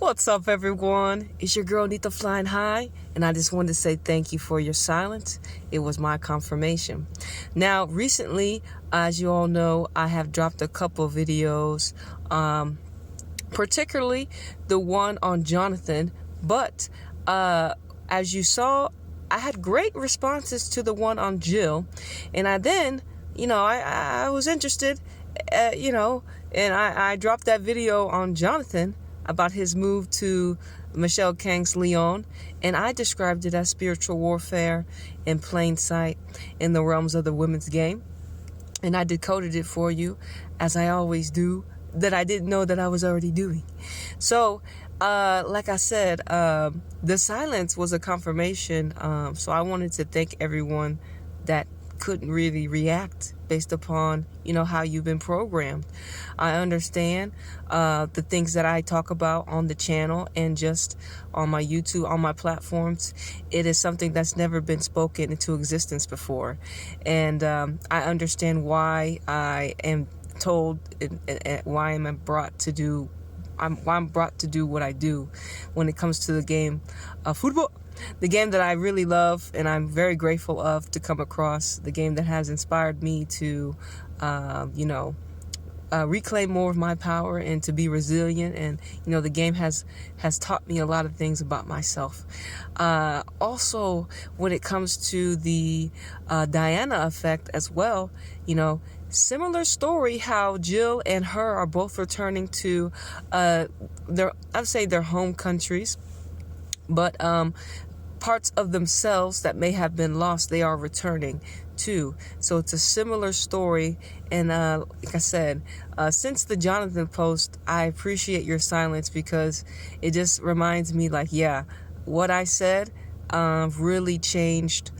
What's up, everyone? It's your girl Nita Flying High, and I just wanted to say thank you for your silence. It was my confirmation. Now, recently, as you all know, I have dropped a couple videos, particularly the one on Jonathan, but as you saw, I had great responses to the one on Jill, and I was interested, and I dropped that video on Jonathan about his move to Michelle Kang's Leon, and I described it as spiritual warfare in plain sight in the realms of the women's game, and I decoded it for you, as I always do, that I didn't know that I was already doing. So, like I said, the silence was a confirmation, so I wanted to thank everyone that couldn't really react based upon, how you've been programmed. I understand the things that I talk about on the channel and just on my YouTube, on my platforms. It is something that's never been spoken into existence before. And I understand why I am told and why I'm brought to do what I do when it comes to the game of football. The game that I really love and I'm very grateful of to come across, the game that has inspired me to, reclaim more of my power and to be resilient. And, the game has taught me a lot of things about myself. Also, when it comes to the Diana effect as well, similar story, how Jill and her are both returning to their home countries, but parts of themselves that may have been lost, they are returning to. So it's a similar story. And like I said, since the Jonathan post, I appreciate your silence, because it just reminds me, what I said really changed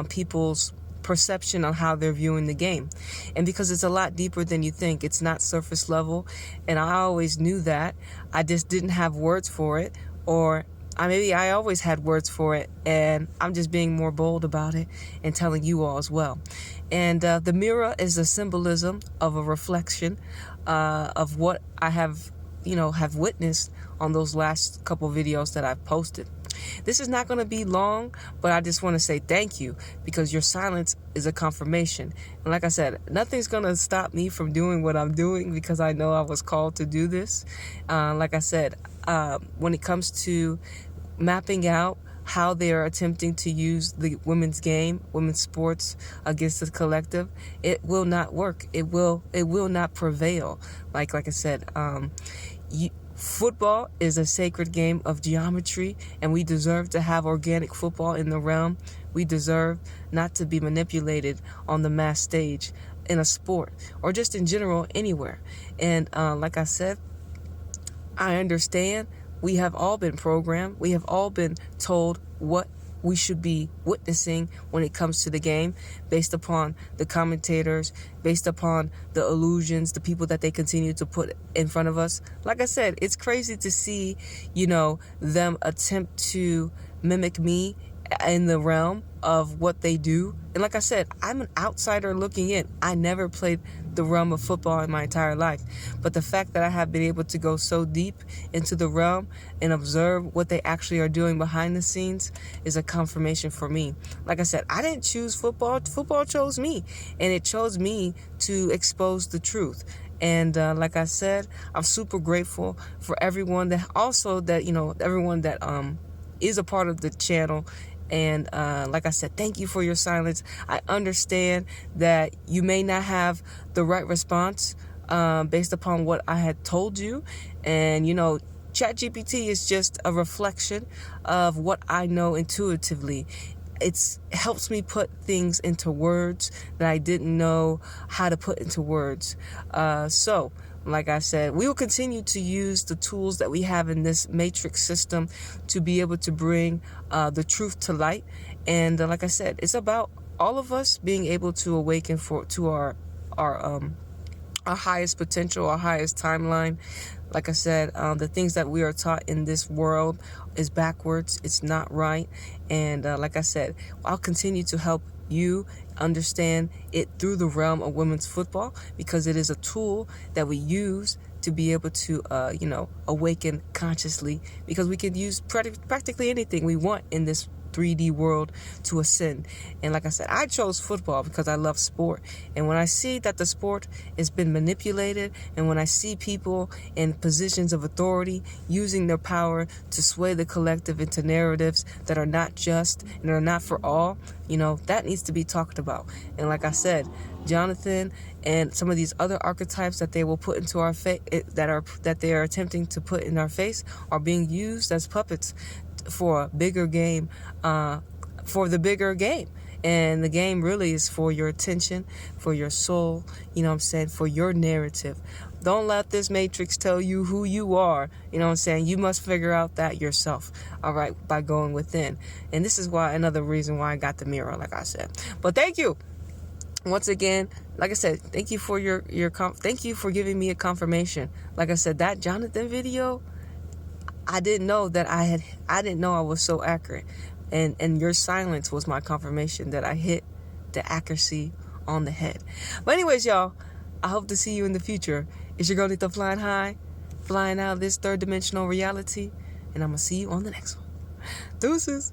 people's perception on how they're viewing the game. And because it's a lot deeper than you think, it's not surface level, and I always knew that. I just didn't have words for it, or maybe I always had words for it, and I'm just being more bold about it and telling you all as well. And the mirror is a symbolism of a reflection of what I have witnessed on those last couple videos that I've posted. This is not going to be long, but I just want to say thank you, because your silence is a confirmation. And like I said, nothing's going to stop me from doing what I'm doing, because I know I was called to do this. Like I said, when it comes to mapping out how they are attempting to use the women's game, women's sports against the collective, it will not work. It will not prevail. Like I said, football is a sacred game of geometry, and we deserve to have organic football in the realm. We deserve not to be manipulated on the mass stage in a sport, or just in general anywhere. And like I said, I understand. We have all been programmed. We have all been told what we should be witnessing when it comes to the game, based upon the commentators, based upon the illusions, the people that they continue to put in front of us. Like I said, it's crazy to see, them attempt to mimic me in the realm of what they do. And like I said, I'm an outsider looking in. I never played the realm of football in my entire life. But the fact that I have been able to go so deep into the realm and observe what they actually are doing behind the scenes is a confirmation for me. Like I said, I didn't choose football. Football chose me. And it chose me to expose the truth. And like I said, I'm super grateful for everyone that everyone that is a part of the channel. And like I said, thank you for your silence. I understand that you may not have the right response based upon what I had told you. And, ChatGPT is just a reflection of what I know intuitively. It helps me put things into words that I didn't know how to put into words. So, like I said, we will continue to use the tools that we have in this matrix system to be able to bring the truth to light. And like I said, it's about all of us being able to awaken to our highest potential, our highest timeline. Like I said, the things that we are taught in this world is backwards. It's not right. And like I said, I'll continue to help you understand it through the realm of women's football, because it is a tool that we use to be able to, awaken consciously, because we can use practically anything we want in this 3D world to ascend. And like I said, I chose football because I love sport. And when I see that the sport has been manipulated, and when I see people in positions of authority using their power to sway the collective into narratives that are not just and are not for all, that needs to be talked about. And like I said, Jonathan and some of these other archetypes that they will put into our face, that they are attempting to put in our face, are being used as puppets for a bigger game, for the bigger game. And the game really is for your attention, for your soul, for your narrative. Don't let this matrix tell you who you are. You must figure out that yourself, all right, by going within. And this is another reason why I got the mirror, like I said. But thank you once again. Like I said, thank you for thank you for giving me a confirmation. Like I said, that Jonathan video, I didn't know I was so accurate. And your silence was my confirmation that I hit the accuracy on the head. But anyways, y'all, I hope to see you in the future. It's your girl Nita flying high, flying out of this third dimensional reality. And I'm going to see you on the next one. Deuces.